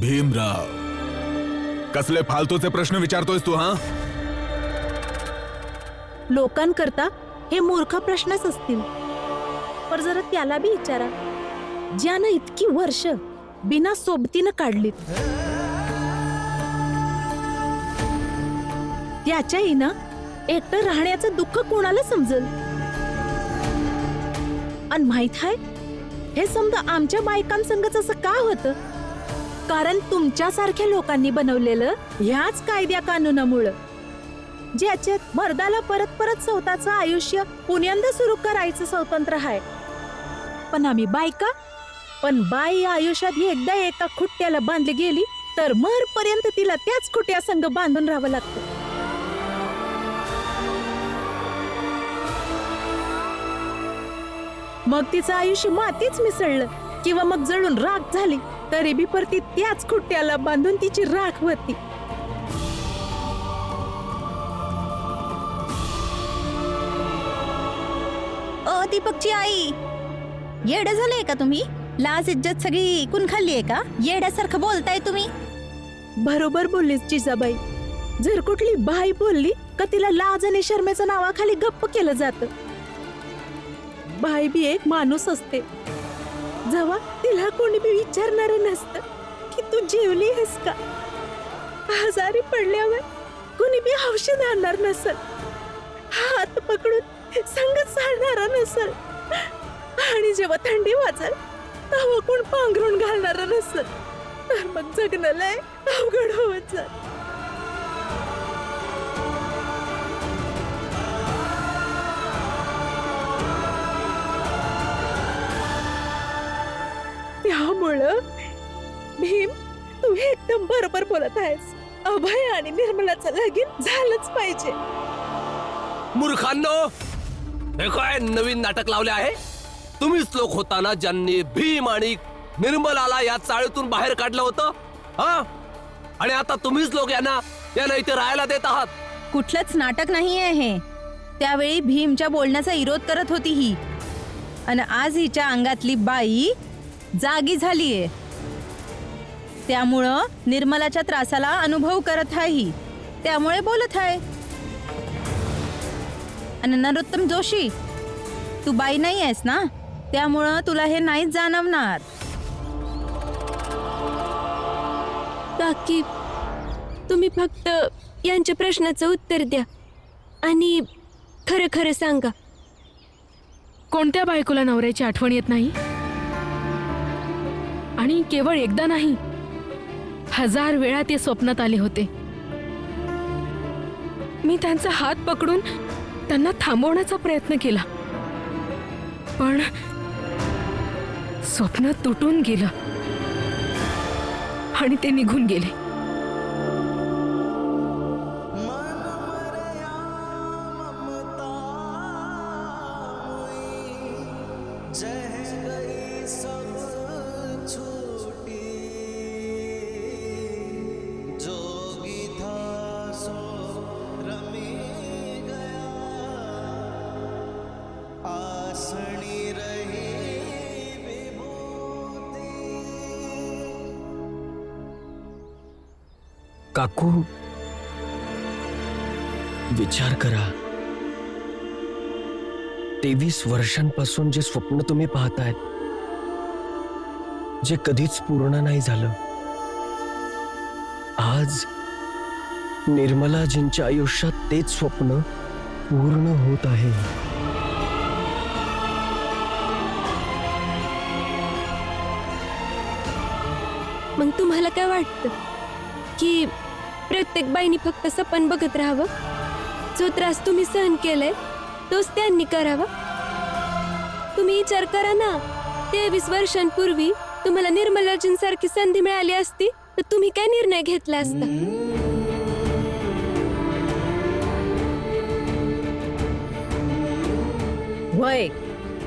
भीमराव, कसले फालतूचे प्रश्न विचारतोयस तू? हा, लोकांकरता हे मूर्ख प्रश्नच असतील, पण जरा त्याला बी विचारा ज्यानं इतकी वर्ष बिना सोबतीनं काढलीत. त्याच्या हिनं एकटं राहण्याचं दुःख कोणाला समजल? आणि माहित आहे, हे समजा आमच्या बायकांसंगच असं का होतं? कारण तुमच्यासारख्या लोकांनी बनवलेलं ह्याच कायद्या कानूनामुळं, ज्याच्यात मर्दाला परत परत स्वतःचं आयुष्य पुण्यांदा सुरू करायचं स्वातंत्र्य आहे. पण आम्ही बायका, पण बाई आयुष्यात एकदा एका खुट्ट्याला बांधली गेली तर मरपर्यंत तिला त्याच खुट्ट्या संग बांधून राहावं लागतं. मग तिचं आयुष्य मातीच मिसळलं किंवा मग जळून राख झाली तरी बी परती त्याच खुट्ट्याला बांधून तिची राख होती. ओ दीपकची आई, येडे झाले का तुम्ही? लाज इज्जत सगळी इकून खाल्ली आहे का? येड्यासारखं बोलताय तुम्ही. बरोबर बोललीस जिजाबाई. जर कुठली बाई बोलली का तिला लाज आणि शर्मेच्या नावाखाली गप्प केलं जातं. बाई बी एक माणूस असते, जेव्हा तिला कोणी बी विचारणार नसतं की तू जेवली आहेस का. आजारी पडल्यावर कोणी बी औषध आणणार नसल, हात पकडून संगत चालणारा नसल, आणि जेव्हा थंडी वाजल तेव्हा कोण पांघरून घालणार नसल, तर मग जगणं लय अवघड होत जात. त्यामुळं भीम, तू एकदम बरोबर बोलत आहेस. अभय आणि निर्मलाचं लगीन झालंच पाहिजे. मूर्खांनो, हे काय नवीन नाटक लावले आहे? तुम्हीच लोक होता ना ज्यांनी भीम आणि निर्मलाला या चाळीतून बाहेर काढलं होतं, हा? आणि आता तुम्हीच लोक यांना इथे राहायला देत आहात. कुठलंच नाटक नाही आहे हे. त्यावेळी भीमच्या बोलण्याचा विरोध करत होती ही, आणि आज हिच्या अंगातली बाई जागी झालीये. त्यामुळं निर्मलाच्या त्रासाला अनुभव करत आहे ही, त्यामुळे बोलत आहे. आणि नरोत्तम जोशी, तू बाई नाही आहेस ना, त्यामुळं तुला हे नाहीच जाणवणार. काकी, तुम्ही फक्त यांच्या प्रश्नाचं उत्तर द्या आणि खरं खरं सांगा. कोणत्या बायकोला नवऱ्याची आठवण येत नाही? आणि केवळ एकदा नाही, 1000 वेळा ते स्वप्नात आले होते. मी त्यांचा हात पकडून त्यांना थांबवण्याचा प्रयत्न केला, पण स्वप्न तुटून गेलं आणि ते निघून गेले. काकू, विचार करा. 23 वर्षांपासून जे स्वप्न तुम्ही पाहतायत, जे कधीच पूर्ण नाही झालं, आज निर्मलाजींच्या आयुष्यात तेच स्वप्न पूर्ण होत आहे. मग तुम्हाला काय वाटतं की प्रत्येक बाईनी फक्त सपन बघत राहावं? जो त्रास तुम्ही सहन केलाय तोच त्यांनी करावा. तुम्ही विचार करा ना, 23 वर्षांपूर्वी तुम्हाला निर्मलाजींसारखी संधी मिळाली असती तर तुम्ही काय निर्णय घेतला असता? वय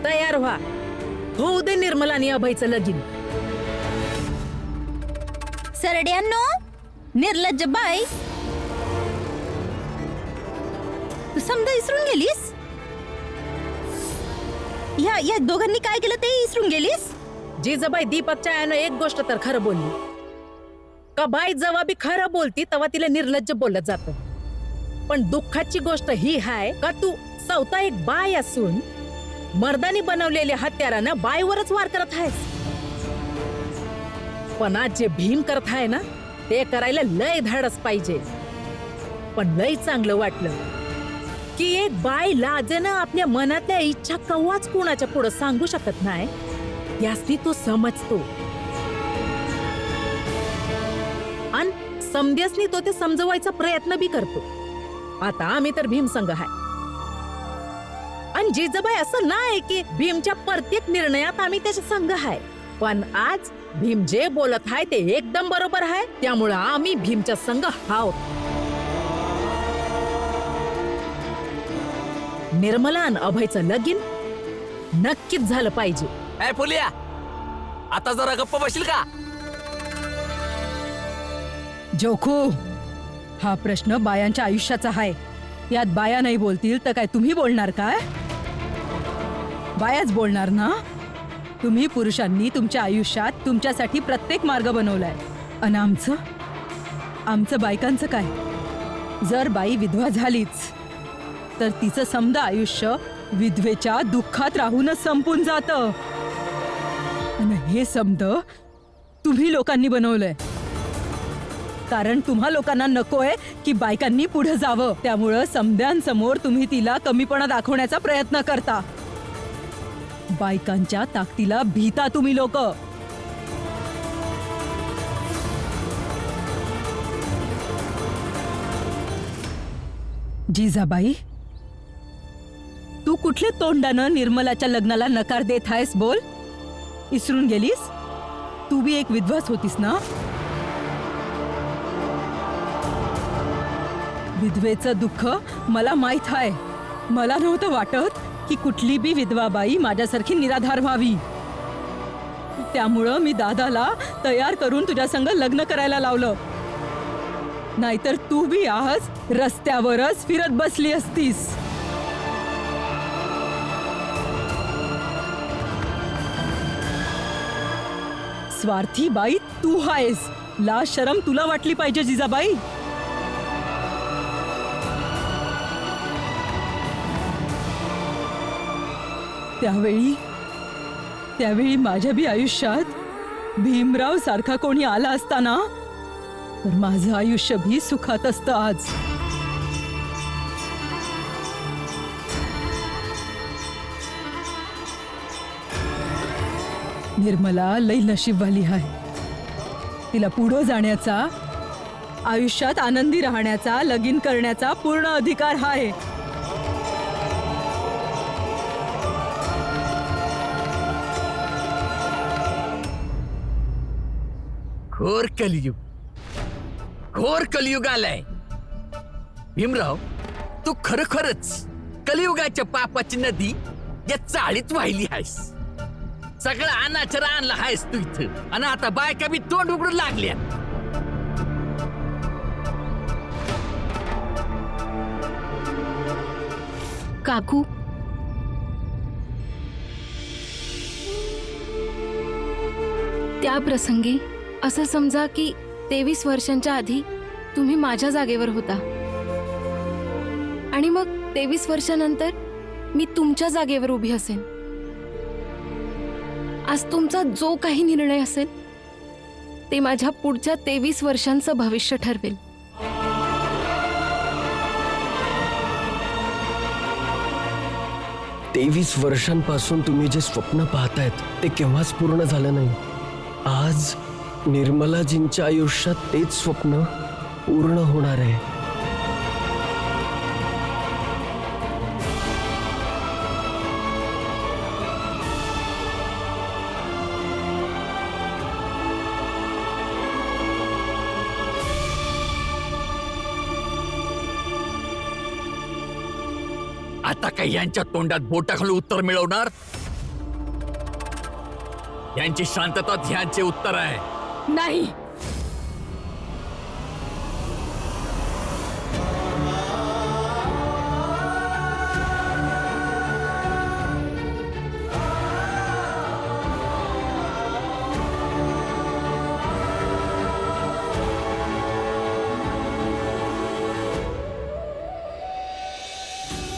तयार व्हा, होऊ दे निर्मला आणि अभयचं लगीन. सरड्यांनो, निर्लज्ज बाई, तू समजा विसरून गेलीस? या दोघांनी काय केलं ते विसरून गेलीस? जिजाबाई, दीपकच्या आईनं एक गोष्ट तर खरं बोलली. का बाई जेव्हा बी खरं बोलती तेव्हा तिला निर्लज्ज बोलत जात. पण दुःखाची गोष्ट ही हाय का तू स्वतः एक बाय असून मर्दानी बनवलेल्या हत्यारानं बाईवरच वार करत आहेस. पण आज जे भीम करत आहे ना ते करायला लय धाडस पाहिजे. पण लय चांगलं वाटलं की एक बाई लाजेनं आपल्या मनातल्या इच्छा कव्हाच कोणाच्या पुढे सांगू शकत नाही यासनी तो समजतो. आणि समध्यासनी तो ते समजवायचा प्रयत्न बी करतो. आता आम्ही तर भीम संघ आहे. आणि जिजाबाई असं नाही की भीमच्या प्रत्येक निर्णयात आम्ही त्याच्या संघ आहे. पण आज भीम जे बोलत आहे ते एकदम बरोबर आहे. त्यामुळं आम्ही भीमच्या संघ आहोत. निर्मला आणि अभयचं लगीन नक्कीच झालं पाहिजे. ए फुलिया, आता जरा गप्प बसशील का? जोखू, हा प्रश्न बायांच्या आयुष्याचा आहे. यात बाया नाही बोलतील तर काय तुम्ही बोलणार काय? बायाच बोलणार ना. तुम्ही पुरुषांनी तुमच्या आयुष्यात तुमच्यासाठी प्रत्येक मार्ग बनवलाय. आणि आमचं बायकांचं काय? जर बाई विधवा झालीच तर तिचं समद आयुष्य विधवेच्या दुःखात राहूनच संपून जातं. आणि हे समद तुम्ही लोकांनी बनवलंय. कारण तुम्हा लोकांना नकोय की बायकांनी पुढे जावं. त्यामुळं समद्यांसमोर तुम्ही तिला कमीपणा दाखवण्याचा प्रयत्न करता. बायकांच्या ताकदीला भीता तुम्ही लोक. जिजाबाई, तू कुठल्या तोंडानं निर्मलाच्या लग्नाला नकार देत आहेस? बोल. इसरून गेलीस? तू बी एक विधवाच होतीस ना. विधवेचं दुःख मला माहित आहे. मला नव्हतं वाटत की कुठली बी विधवा बाई माझ्यासारखी निराधार व्हावी. त्यामुळं मी दादाला तयार करून तुझ्या संग लग्न करायला लावलं. नाहीतर तू बी आज रस्त्यावरच फिरत बसली असतीस. स्वार्थी बाई तू आहेस. लाज शरम तुला वाटली पाहिजे जिजाबाई. त्यावेळी माझ्या बी आयुष्यात भीमराव सारखा कोणी आला असता ना तर माझं आयुष्य भी सुखात असतं आज. निर्मला लई नशीबवाली आहे. तिला पुढं जाण्याचा, आयुष्यात आनंदी राहण्याचा, लगीन करण्याचा पूर्ण अधिकार आहे. घोर कलियुग आलाय. भीमराव, तू खरोखरच कलियुगाच्या पापाची नदी या चाळीत वाहिली आहेस. सगळं अनाचर आणला आहेस तू इथं. आणि आता बायका बी तोंड उघडून लागल्या. काकू, त्या प्रसंगी असं समजा की 23 वर्षांच्या आधी तुम्ही माझ्या जागेवर होता आणि मग 23 वर्षानंतर मी तुमच्या जागेवर उभी असेन. आज तुमचा जो काही निर्णय असेल ते माझ्या पुढच्या 23 वर्षांचं भविष्य ठरवेल. तेवीस वर्षांपासून तुम्ही जे स्वप्न पाहतायत ते केव्हाच पूर्ण झालं नाही. आज निर्मलाजींच्या आयुष्यात तेच स्वप्न पूर्ण होणार आहे. आता काही यांच्या तोंडात बोटा घालून उत्तर मिळवणार? यांची शांतता ध्यानचे उत्तर आहे. नाही,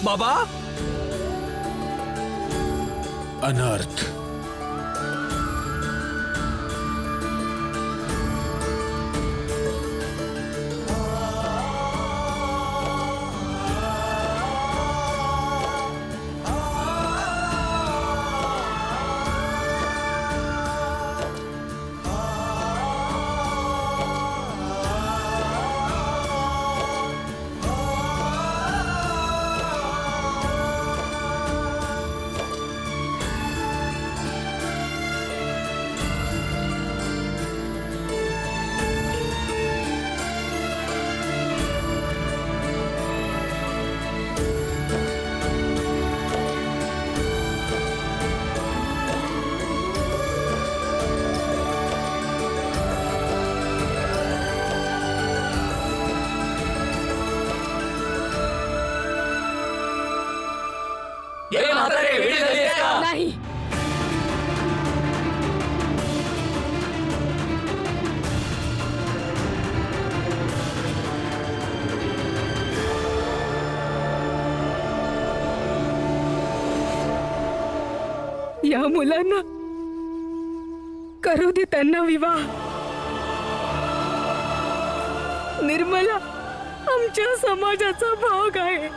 बाबा अनर्थ. नाही. या मुलांना करू दे त्यांना विवाह. निर्मला आमच्या समाजाचा भाग आहे.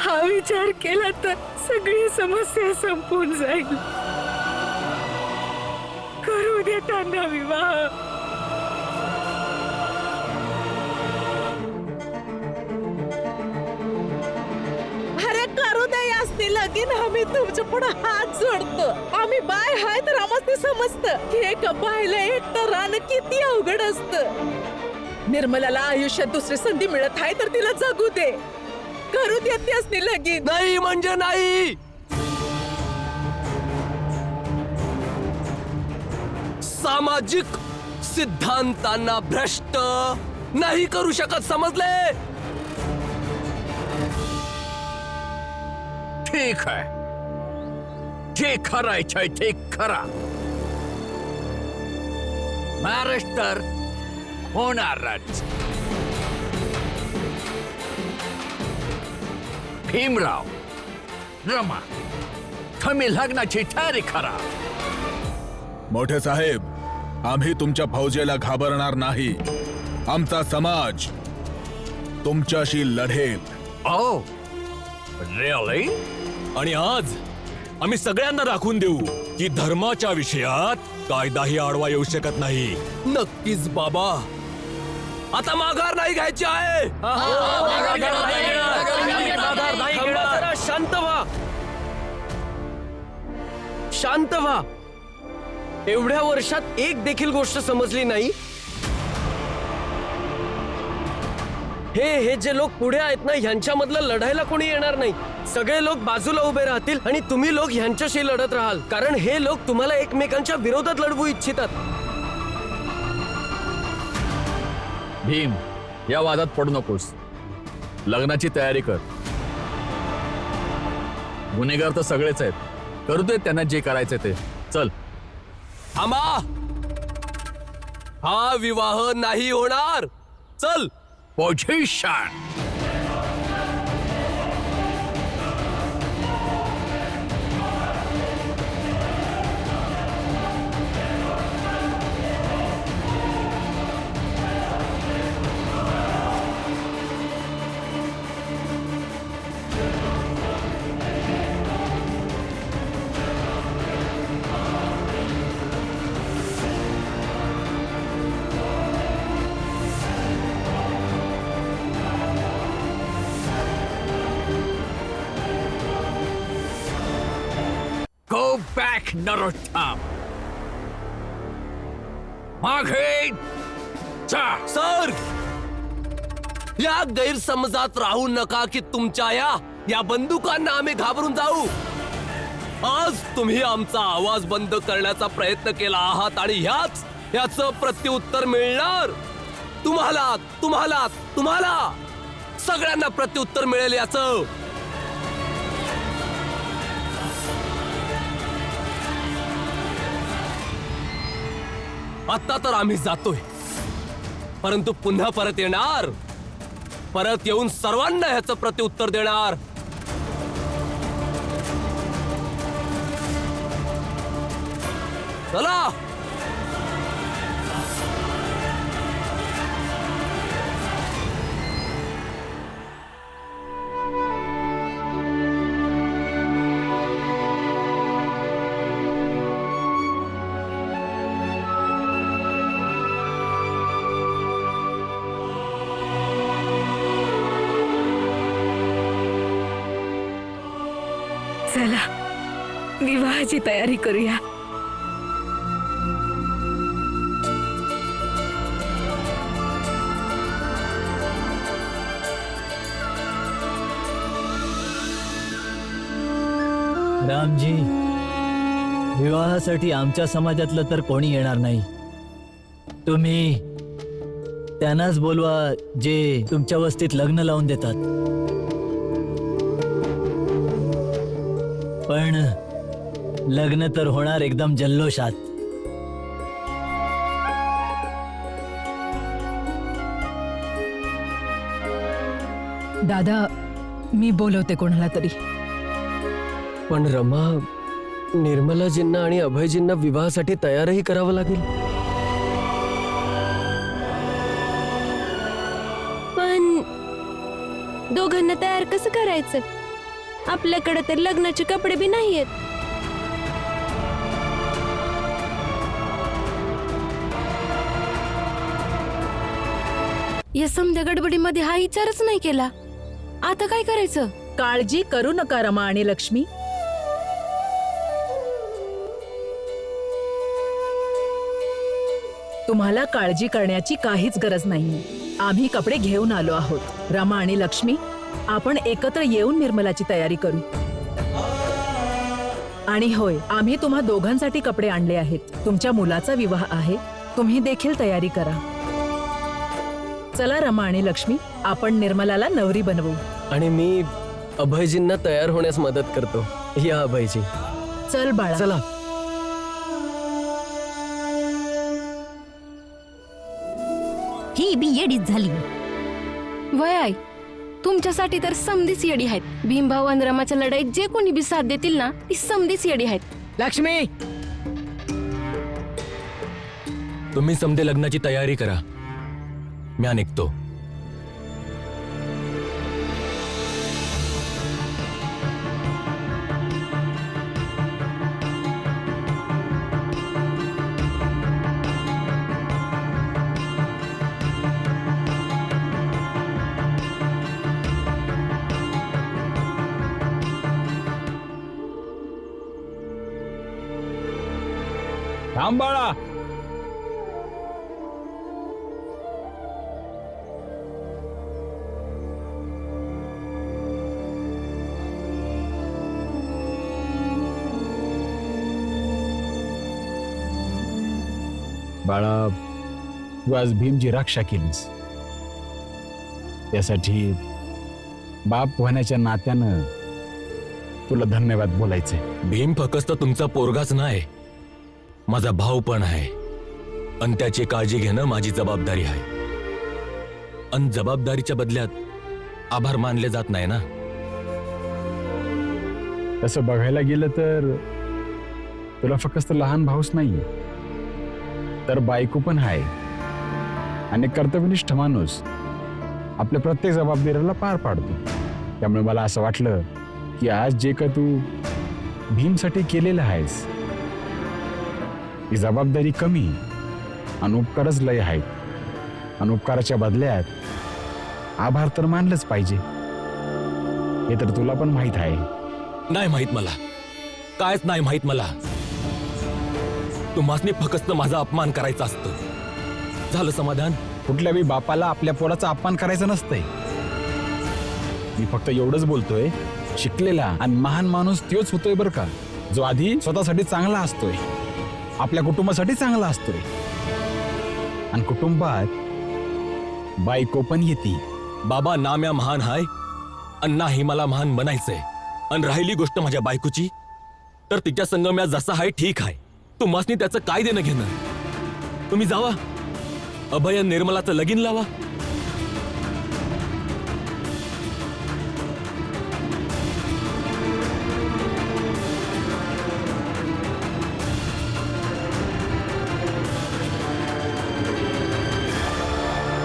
हा विचार केला तर सगळी समस्या संपून जाईल. करू दे त्यांना विवाह. अरे करू दे असते लगीन. आम्ही तुमच्या पुढे हात जोडतो. आम्ही बाय हाय तर आम्हाला समजतं की एका बायला एकटं राहणं किती अवघड असतं. निर्मलाला आयुष्यात दुसरी संधी मिळत आहे तर तिला जगू दे. करू देते असते लगीन. नाही म्हणजे नाही. सामाजिक सिद्धांतांना भ्रष्ट नाही करू शकत, समजले? ठीक आहे, जे करायचंय ते करा. मॅरेज तर होणारच. भीमराव, रमा, तुम्ही लग्नाची तयारी करा. मोठे साहेब, आम्ही तुमच्या फौजेला घाबरणार नाही. आमचा समाज तुमच्याशी लढेल. Oh really? आणि आज आम्ही सगळ्यांना राखून देऊ की धर्माच्या विषयात कायदाही आडवा येऊ शकत नाही. नक्कीच बाबा. आता माघार नाही घ्यायची आहे. थांबा जरा, शांत व्हा. शांत व्हा. एवढ्या वर्षात एक देखील गोष्ट समजली नाही. हे जे लोक पुढे आहेत ना, ह्यांच्यामधलं लढायला कोणी येणार नाही. सगळे लोक बाजूला उभे राहतील आणि तुम्ही लोक ह्यांच्याशी लढत राहाल, कारण हे लोक तुम्हाला एकमेकांच्या विरोधात लढवू इच्छितात. भीम, या वादात पडू नकोस. लग्नाची तयारी कर. गुन्हेगार तर सगळेच आहेत. करू दे त्यांना जे करायचे ते. चल. थांबा. हा विवाह नाही होणार. चल. पोझिशन. Go back, Narottam. मागे जा. सर, या गैरसमजात राहू नका की तुमच्या या बंदुकांना आम्ही घाबरून जाऊ. आज तुम्ही आमचा आवाज बंद करण्याचा प्रयत्न केला आहात आणि याचं प्रत्युत्तर मिळणार. तुम्हाला तुम्हाला तुम्हाला सगळ्यांना प्रत्युत्तर मिळेल याचं. आता तर आम्ही जातोय, परंतु पुन्हा परत येणार परत येऊन सर्वांना ह्याचं प्रत्युत्तर देणार. चला. चला विवाहाची तयारी करूया. रामजी, विवाहासाठी आमच्या समाजातलं तर कोणी येणार नाही. तुम्ही त्यांनाच बोलवा जे तुमच्या वस्तीत लग्न लावून देतात. पण लग्न तर होणार एकदम जल्लोषात. दादा, मी बोलवते कोणाला तरी. पण रमा, निर्मलाजींना आणि अभयजींना विवाहासाठी तयारही करावं लागेल. पण दोघांना तयार कसं करायचं? आपल्याकडे तर लग्नाचे कपडे बी नाहीयेत. या समध्या गडबडीमध्ये हा विचारच नाही केला. आता काय करायचं? काळजी करू नका रमा आणि लक्ष्मी. तुम्हाला काळजी करण्याची काहीच गरज नाही. आम्ही कपडे घेऊन आलो आहोत. रमा आणि लक्ष्मी, आपण एकत्र येऊन निर्मलाची तयारी करू. आणि होय, आम्ही तुम्हा दोघांसाठी कपडे आणले आहेत. तुमच्या मुलाचा विवाह आहे, तुम्ही देखील तयारी करा. चला रमा आणि लक्ष्मी, आपण निर्मलाला नवरी बनवू. आणि मी अभयजींना तयार होण्यास मदत करतो. या अभयजी. चल बाळा. चला. ही बी येडीच झाली. वय आई, तुमच्यासाठी तर समधीच येडी आहेत. भीमभाऊ आणि रमाच्या लढाईत जे कोणी बी साथ देतील ना, ती समधीच येडी आहेत. लक्ष्मी, तुम्ही समदे लग्नाची तयारी करा, म्या निघतो. थांब बाळा. बाळा, तू आज भीमची रक्षा केलीस. त्यासाठी बाप होण्याच्या नात्यानं तुला धन्यवाद बोलायचे. भीम फक्त तुमचा पोरगाच नाही, माझा भाऊ पण आहे. आणि त्याची काळजी घेणं माझी जबाबदारी आहे. आणि जबाबदारीच्या बदल्यात आभार मानले जात नाही ना. तसं बघायला गेलं तर तुला फक्त लहान भाऊच नाही, तर बायको पण आहे. आणि कर्तव्यनिष्ठ माणूस आपल्या प्रत्येक जबाबदारीला पार पाडतो. त्यामुळे मला असं वाटलं की आज जे का तू भीमसाठी केलेलं आहेस, ही जबाबदारी कमी आणि उपकारच लय आहेत. आणि उपकाराच्या बदल्यात आभार तर मानलंच पाहिजे. हे तर तुला पण माहित आहे. नाही माहित मला, कायच नाही माहित मला. तुम्हासनी फक्त माझा अपमान करायचा असतो. झालं समाधान. कुठल्या बी बापाला आपल्या पोराचा अपमान करायचा नसतंय. मी फक्त एवढंच बोलतोय, शिकलेला आणि महान माणूस तोच होतोय बरं का, जो आधी स्वतःसाठी चांगला असतोय, आपल्या कुटुंबासाठी चांगला असतोय. आणि कुटुंबात बायको पण येते. बाबा, ना म्या महान हाय आणि नाही मला महान बनायचंय. आणि राहिली गोष्ट माझ्या बायकोची, तर तिच्या संग म्या जसा हाय ठीक आहे. तुम्हासनी त्याचं काय देणं घेणं. तुम्ही जावा, अभय निर्मलाचं लगीन लावा.